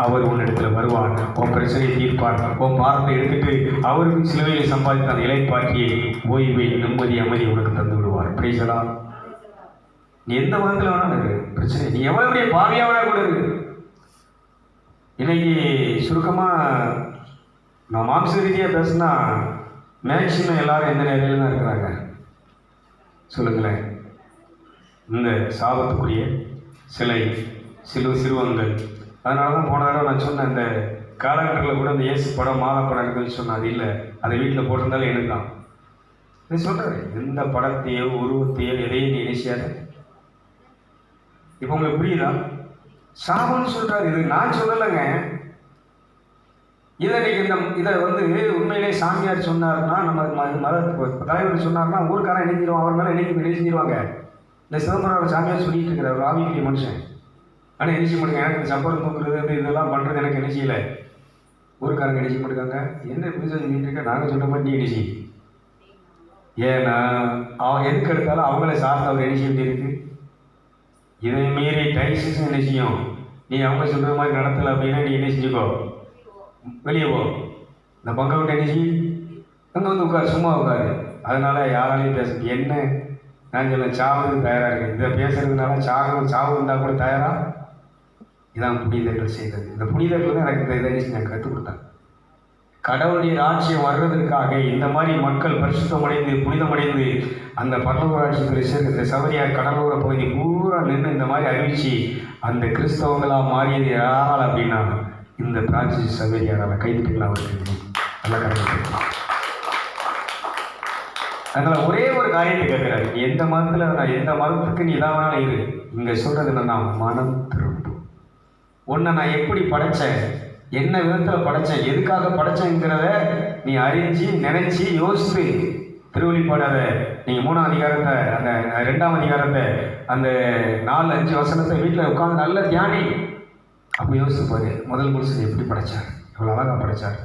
அவர் உன்னிடத்தில் வருவார், உன் பிரச்சனையை தீர்ப்பார், உன் பாரத்தை எடுத்துட்டு அவருக்கு சிலுவையை சம்பாதித்த அந்த இலைப்பாற்றியை ஓய்வை, நிம்மதி, அமைதி உனக்கு தந்து விடுவார். பிரைசலாம். நீ எந்த மதத்தில் வேணாலும் இருக்கு பிரச்சனை, நீ எவ்வளவுடைய பாவியாவனா கூட இருக்கு. இன்னைக்கு சுருக்கமாக நான் மாம்ச ரீதியாக பேசுனா மேக்சிமம் எல்லாரும் எந்த நிலையில தான் இருக்கிறாங்க சொல்லுங்களேன். இந்த சாபத்துக்குரிய சிலை, சிறுவங்கள். அதனால தான் போன தடவை நான் சொன்னேன், இந்த காலகட்டத்தில் கூட இந்த இயேசு படம், மாதா படம் இருக்குதுன்னு சொன்னேன். அது இல்லை, அதை வீட்டில் போட்டிருந்தாலும் எனக்கு தான் இது சொல்கிறேன். எந்த படத்தையோ உருவத்தையோ எதையும் நீ நினைச்சாத. இப்போ உங்களுக்கு புரியுதா? சாபம்னு சொல்கிறார். இது நான் சொல்லலைங்க. இதை உண்மையிலே சாமியார் சொன்னார்னா, நம்ம மத தலைவர் சொன்னார்னா ஊருக்காரன் இணைஞ்சிருவான், அவர் மேலே என்னைக்கு செஞ்சிருவாங்க. இந்த சிதம்பரம் சாமியார் சொல்லிட்டு இருக்கிற ஒரு ஆவிக்குரிய மனுஷன். ஆனால் என்ன செய்ய மாட்டேங்க, எனக்கு இந்த சப்பரம் தூக்குறது இதெல்லாம் பண்ணுறது எனக்கு என்ன செய்யலை. ஊருக்காரங்க என்ன செய்ய மாட்டேங்காங்க. என்ன புதுசாக செஞ்சுட்டு இருக்க, நாங்கள் சொல்கிற மாதிரி நீ என்ன செய்ய. ஏன்னா அவன் எதுக்கு எடுத்தாலும் அவங்கள சார்ந்து அவர் என்ன செய்ய வேண்டியிருக்கு. இதை மீறி டைசிஸ் என்ன செய்யும், நீ அவங்க சொல்கிற மாதிரி நடத்தலை அப்படின்னா நீ என்ன செஞ்சுக்கோ, வெளியே போ. இந்த பங்கை விட்டு என்ன செய்ய, அங்கே உட்காரு, சும்மா உட்காரு. அதனால் யாராலையும் பேச என்ன நான் சொல்ல சாவுக்கு தயாராக இருக்கேன். இதை பேசுறதுனால சாவு இருந்தால் கூட தயாராக. இதான் புனிதர்கள் செய்கிறது. இந்த புனிதர்கள் தான் எனக்கு இதை நான் கற்றுக் கொடுத்தேன். கடவுளுடைய ராஜ்யம் வர்றதற்காக இந்த மாதிரி மக்கள் பரிசுத்தமடைந்து புனிதமடைந்து அந்த பரலோக ராஜ்யத்தில் சேர்க்கிற சபரியார் கடலோர பகுதி பூரா நின்று இந்த மாதிரி அறிவிச்சு அந்த கிறிஸ்தவங்களாக மாறியது யாரால் அப்படின்னா இந்த பிரான்சிஸ் சவேரியாரால். கைதுட்டுக்கலாம் அவருக்கு நல்லா கிடைக்கும். அதனால் ஒரே ஒரு காரியத்தை கேட்குறாரு, நீ எந்த மதத்தில் நான் எந்த மதத்துக்கு நீ இதாக வேணாலும் இரு, இங்கே சொல்கிறது என்னன்னா மனம் திரும்பும். உன்னை நான் எப்படி படைத்தேன், என்ன விதத்தில் படைத்தேன், எதுக்காக படைச்சேங்கிறத நீ அறிஞ்சு நினைச்சி யோசித்து திருவெளிப்பாடு அதை நீங்கள் 3ஆம் அதிகாரத்தை அந்த 2ஆம் அதிகாரத்தை அந்த 4-5 வசனத்தை வீட்டில் உட்காந்து நல்ல தியானி. அப்போ யோசித்து பாரு, முதல் மனுஷன் எப்படி படைச்சார், எவ்வளோ அழகாக படைச்சார்.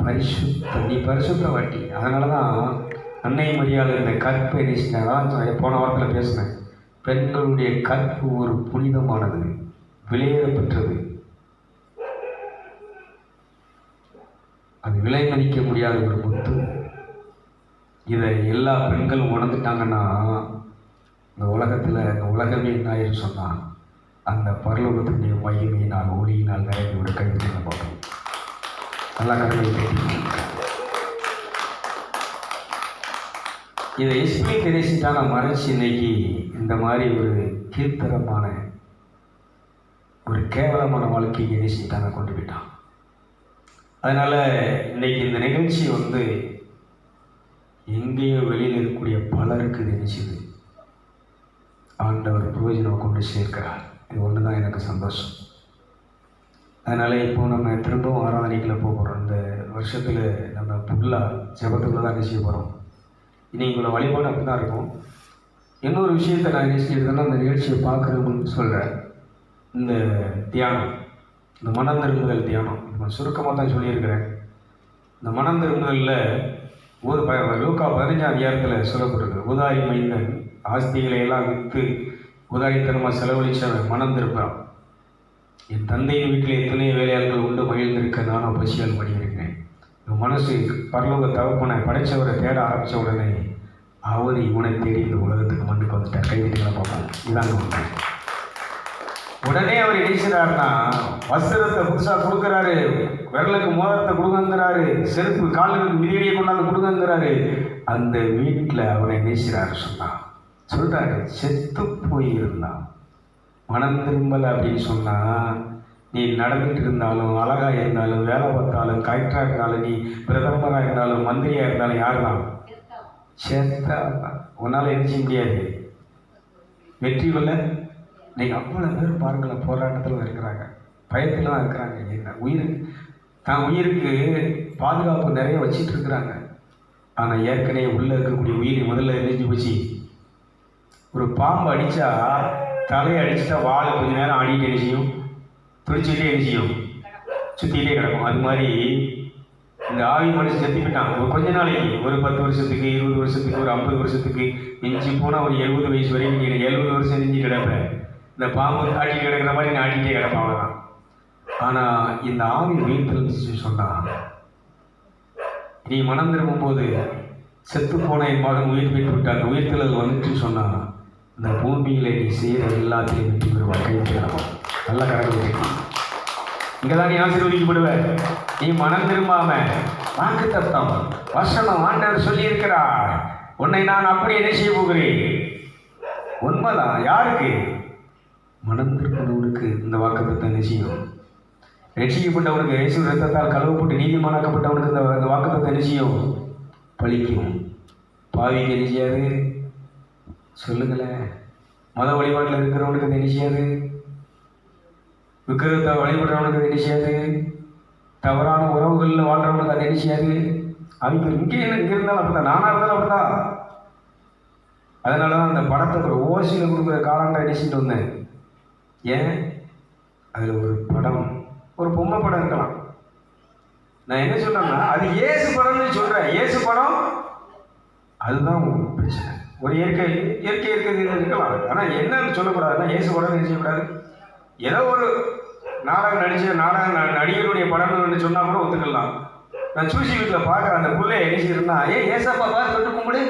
பரிசுத்தம், நீ பரிசுத்த வாட்டி. அதனால தான் அன்னை மரியாதை இந்த கற்பை நேசினாங்க. அதான் போன வாரத்தில் பேசினேன். பெண்களுடைய கற்பு ஒரு புனிதமானது, விலையேறப்பெற்றது, அது விலை மதிக்க முடியாத ஒரு முத்து. இதை எல்லா பெண்களும் உணர்ந்துட்டாங்கன்னா இந்த உலகத்தில் இந்த உலகமே என்ன சொன்னால் அந்த பரலோகத்தினுடைய மகிமையினால் ஒளியினால் நிறைய ஒரு கைவிட்டு பார்ப்போம். நல்லா கடமை. இதை எஸ்பி தெரிசிட்டான மறைச்சி இன்னைக்கு இந்த மாதிரி ஒரு கீழ்த்தரமான ஒரு கேவலமான வாழ்க்கையை நேசிட்டாங்க கொண்டு போயிட்டான். அதனால் இன்றைக்கி இந்த நிகழ்ச்சி எங்கேயோ வெளியில் இருக்கக்கூடிய பலருக்கு நினைச்சுது ஆண்டவர் பிரயோஜனம் கொண்டு சேர்க்கிறார். இது ஒன்று தான் எனக்கு சந்தோஷம். அதனால் இப்போது நம்ம திரும்பவும் ஆராதனைக்குள்ளே போக போகிறோம். இந்த வருஷத்தில் நம்ம ஃபுல்லாக ஜெபத்துக்குள்ளே தான் நிச்சய போகிறோம். இனி இவங்களோட வழிபாடு அப்படி தான் இருக்கும். இன்னொரு விஷயத்தை நான் நிச்சயிக்கிறதுனா அந்த நிகழ்ச்சியை பார்க்குறவங்களுக்கு சொல்கிறேன். இந்த தியானம், இந்த மனம் திரும்புதல் தியானம் சுருக்கமாக தான் சொல்லியிருக்கிறேன். இந்த மனம் திரும்புதலில் லூக்கா 15ஆம் அதிகாரத்தில் சொல்லப்பட்டிருக்கு. உதாரி மைந்தன் ஆஸ்திகளை எல்லாம் விற்று உதாரித்தனமாக செலவழிச்சவன் மனம் திரும்புகிறான். என் தந்தையின் வீட்டில் எத்தனையோ வேலையாளர்கள் உண்டு மகிழ்ந்திருக்க நானும் பசியால் பண்ணியிருக்கிறேன். என் மனசு பரலோக தகப்பனை படைத்தவரை தேட ஆரம்பித்த உடனே அவர் இவனை தேடி இந்த உலகத்துக்கு மண்ணுக்கு வந்துட்டார். கைவிட்டுகளை பார்ப்போம். இதாங்க உண்மை. உடனே அவர் இணைச்சார்னா வஸ்திரத்தை புதுசாக கொடுக்குறாரு, விரலுக்கு மோதிரத்தை கொடுங்கிறாரு, செருப்பு காலுக்கு மிதியடியை கொண்டாந்து கொடுங்கிறாரு. அந்த வீட்டில் அவரை நேசிறாரு சொல்கிறாரு செத்து போயிருந்தான் மனம் திரும்பலை அப்படின்னு சொன்னால் நீ நடந்துட்டு இருந்தாலும் அழகாக இருந்தாலும் வேலை பார்த்தாலும் கலெக்டராக இருந்தாலும் நீ பிரதமராக இருந்தாலும் மந்திரியாக இருந்தாலும் யார் தான் செத்தா உன்னால் எரிஞ்ச முடியாது. வெற்றி கொள்ள நீங்கள் அவ்வளோ பேர் பாருங்களேன் போராட்டத்தில் இருக்கிறாங்க, பயத்தில் தான் இருக்கிறாங்க. என்ன உயிருக்கு பாதுகாப்பு நிறைய வச்சிட்டு இருக்கிறாங்க. ஆனால் ஏற்கனவே உள்ளே இருக்கக்கூடிய உயிர் முதல்ல எரிஞ்சு போச்சு. ஒரு பாம்பு அடித்தா தலையை அடிச்சுட்டா வாழை கொஞ்சம் நேரம் ஆடிட்டு என்ன செய்யும், துடிச்சுக்கிட்டே என்ன செய்யும், சுற்றிக்கிட்டே கிடக்கும். அது மாதிரி இந்த ஆவி மனுஷன் செத்து போயிட்டான். ஒரு கொஞ்ச நாளைக்கு ஒரு 10 வருஷத்துக்கு 20 வருஷத்துக்கு ஒரு 50 வருஷத்துக்கு மிஞ்சி போனால் ஒரு 70 வயசு வரைக்கும் நீ 70 வருஷம் நெஞ்சு கிடப்பேன். இந்த பாம்பு ஆட்டிட்டு கிடக்கிற மாதிரி நான் ஆட்டிகிட்டே கிடப்பேன், அவ்வளோதான். ஆனால் இந்த ஆவி உயிர் தெளிச்சு சொன்னால் நீ மனம் திரும்பும்போது செத்து போன என் மகன் உயிர் பெற்று விட்டு அந்த உயிர் தெளிதல் வந்துட்டு சொன்னால் இந்த பூமியில் நீ செய்கிற எல்லாத்தையும் வெற்றி பெறுவார். கைவிட்டு நல்லா கடவுள் இங்கே தான் நீ ஆசீர்வதிக்கப்படுவேன். நீ மனம் திரும்பாம வாக்கு தத்தம் வசனம் ஆண்டவர் சொல்லியிருக்கிறார், உன்னை நான் அப்படி என்ன செய்ய போகிறேன். உண்மைதான். யாருக்கு? மனம் திரும்பினவனுக்கு இந்த வாக்கு தத்தம் என்ன செய்யும். ரட்சிக்கப்பட்டவனுக்கு இயேசு ரத்தத்தால் கழுவப்பட்டு நீதிமானாக்கப்பட்டவனுக்கு இந்த வாக்கு தத்தம் என்ன செய்யும், பழிக்கும். பாவிக்கு என்ன செய்யாது சொல்லுங்களேன். மத வழிபாட்டில் இருக்கிறவனுக்கு அது என்ன செய்யாது, விக்கிரகத்தை வழிபடுறவனுக்கு அது என்ன செய்யாது, தவறான உறவுகளில் வாழ்கிறவனுக்கு அது என்ன செய்யாது. அவங்க இங்கே இருந்தாலும் அப்படிதான், நானாக இருந்தாலும் அப்படிதான். அதனால தான் அந்த படத்தை ஒரு ஓசியில் கொடுக்குற காலங்களை அடிச்சுட்டு வந்தேன். ஏன்? அதில் ஒரு படம், ஒரு பொம்மை படம் இருக்கலாம். நான் என்ன சொல்கிறேன்னா அது இயேசு படம்னு சொல்கிறேன். இயேசு படம் அதுதான் பிரச்சனை. ஒரு இயற்கை இருக்கிறது இருக்கலாம். ஆனால் என்னன்னு சொல்லக்கூடாதுன்னா இயேசு படம் என்ன செய்யக்கூடாது. ஏதோ ஒரு நாடகம் நடிகருடைய படம்னு சொன்னால் கூட ஒத்துக்கலாம். நான் சூசி வீட்டில் பார்க்குறேன், அந்த பிள்ளை எரிச்சிருந்தா ஏசப்பா பார்த்து தொட்டு கும்பிடு,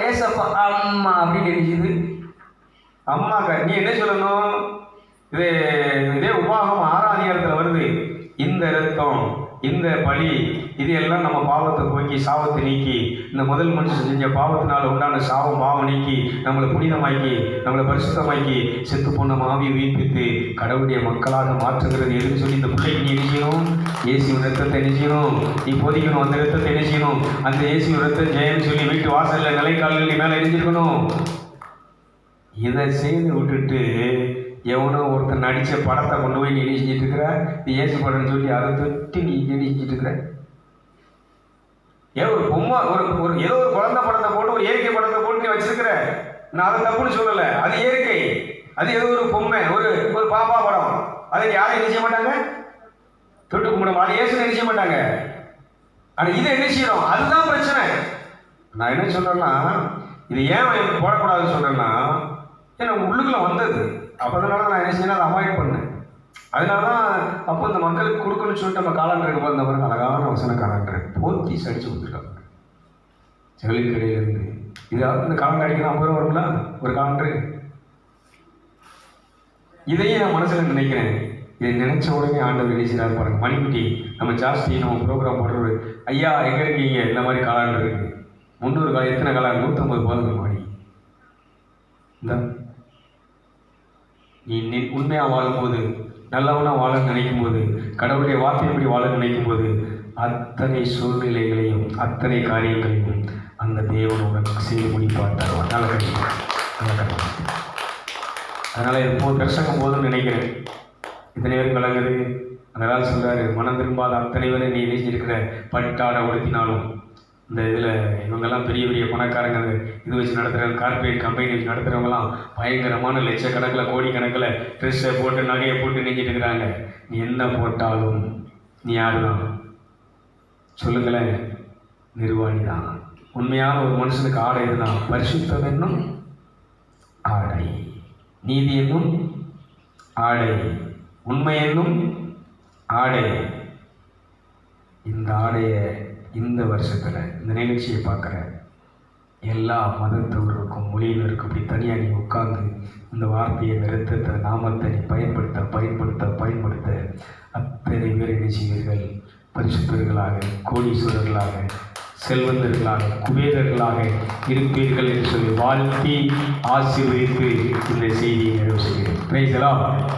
ஏசப்பா அம்மா அப்படின்னு எரிச்சிது. அம்மாக்கா நீ என்ன சொல்லணும், இதே உபாகம் 6ஆம் அதிகாரத்தில் வருது. இந்த ரத்தம் இந்த பலி இது எல்லாம் நம்ம பாவத்தை போக்கி சாபத்தை நீக்கி, இந்த முதல் மனுஷன் செஞ்ச பாவத்தினால் உண்டான சாபம் பாவம் நீக்கி நம்மளை புனிதமாக்கி நம்மளை பரிசுத்தமாக்கி செத்து போன ஆவியை உயிர்ப்பித்து கடவுளுடைய மக்களாக மாற்றுகிறது எதுன்னு சொல்லி இந்த பிள்ளைக்கு நீ நினைக்கணும். இயேசுவின் ரத்தத்தை நினைக்கணும், நீ போதிக்கணும். அந்த ரத்தத்தை நினைக்கணும். அந்த இயேசுவின் ரத்தம் ஜெயம் சொல்லி வீட்டு வாசல்ல நிலைக்கால்கள் மேலே எரிஞ்சிருக்கணும். இதை செய்து விட்டுட்டு எவனோ ஒருத்தன் நடித்த படத்தை கொண்டு போய் நீ செஞ்சுட்டு இருக்கிற, நீ இயேசு படம்னு சொல்லி அதை தொட்டு நீ செஞ்சுட்டு இருக்கிற. ஏன் ஒரு பொம்மை ஒரு ஏதோ ஒரு குழந்தை படத்தை போட்டு ஒரு இயற்கை படத்தை போட்டு நீ வச்சிருக்கிற. நான் அதை தப்புன்னு சொல்லலை, அது இயற்கை. அது ஏதோ ஒரு பொம்மை, ஒரு பாப்பா படம். அதை யாரும் நினைச்ச மாட்டாங்க, தொட்டு கும்பிட அதை இயேசு நினைச்ச மாட்டாங்க. ஆனால் இதை நினைச்சிடும், அதுதான் பிரச்சனை. நான் என்ன சொல்றேன்னா, இது ஏன் போடக்கூடாதுன்னு சொல்றேன்னா, ஏன்னா உள்ளுக்குள்ள வந்தது. அப்போ அதனால நான் என்ன செய்யணும், அதை அவாய்ட் பண்ணேன். அதனால தான் அப்போ இந்த மக்களுக்கு கொடுக்கணும்னு சொல்லிட்டு நம்ம காலாண்டருக்கு வந்த பிறகு அழகான வசன காலாண்டர் போத்தி அடிச்சு கொடுத்துருக்காங்க ஜெகலின் கடையிலேருந்து. இதாவது இந்த காலாண்டர் அடிக்கணும் 50 ரூபா வரும்ல ஒரு காலாண்டரு. இதையும் நான் மனசில் நினைக்கிறேன். இதை நினைச்ச உடனே ஆண்டவர் நினைச்சாரு பாருங்க. மணிக்குட்டி நம்ம ஜாஸ்தி நம்ம ப்ரோக்ராம் போடுறது, ஐயா எங்கே இருக்கீங்க, இந்த மாதிரி காலாண்டர் இருக்கு 300 எத்தனை காலாண்டர் 150 போதுங்க மணி. இந்த நீ உண்மையாக வாழும்போது, நல்லவனாக வாழ நினைக்கும் போது, கடவுளுடைய வார்த்தைப்படி வாழ நினைக்கும் போது, அத்தனை சூழ்நிலைகளையும் அத்தனை காரியங்களையும் அந்த தேவன் உனக்கு செய்து முடிப்பார் தருவான். நல்ல கண்டிப்பாக. அதனால் இது பிரசங்கம் போதும்னு நினைக்கிறேன். இத்தனை பேரும் கலங்குது. அதனால் சொல்கிறாரு, மனம் திரும்பாத அத்தனை பேரை நீ நினைச்சிருக்கிற பட்டாடை உடுத்தினாலும். இந்த இதில் இவங்கெல்லாம் பெரிய பெரிய பணக்காரங்க இது வச்சு நடத்துகிறாங்க, கார்பரேட் கம்பெனி வச்சு நடத்துகிறவங்களாம் பயங்கரமான லட்சக்கணக்கில் கோடிக்கணக்கில் ட்ரெஸ்ஸை போட்டு நகையை போட்டு நெஞ்சிட்டு இருக்கிறாங்க. நீ என்ன போட்டாலும் நீ யாரு தான் சொல்லுங்களேன், நிர்வாணி தான். உண்மையான ஒரு மனுஷனுக்கு ஆடை இதுதான். பரிசுத்தம் என்னும் ஆடை, நீதி என்னும் ஆடை, உண்மை என்னும் ஆடை. இந்த ஆடையை இந்த வருஷத்தில் இந்த நிகழ்ச்சியை பார்க்குற எல்லா மதத்தவருக்கும் மொழியினருக்கும் இப்படி தனியாக நீ உட்கார்ந்து இந்த வார்த்தையை நிறுத்த நாமத்தை நீ பயன்படுத்த அத்தனை பேர் என்ன செய்வீர்கள், பரிசுத்தர்களாக, கோடீஸ்வரர்களாக, செல்வந்தர்களாக, குபேரர்களாக இருப்பீர்கள் என்று சொல்லி வாழ்த்தி ஆசீர்வதித்து இந்த செய்தியை நிறைவு செய்கிறேன். Praise the Lord.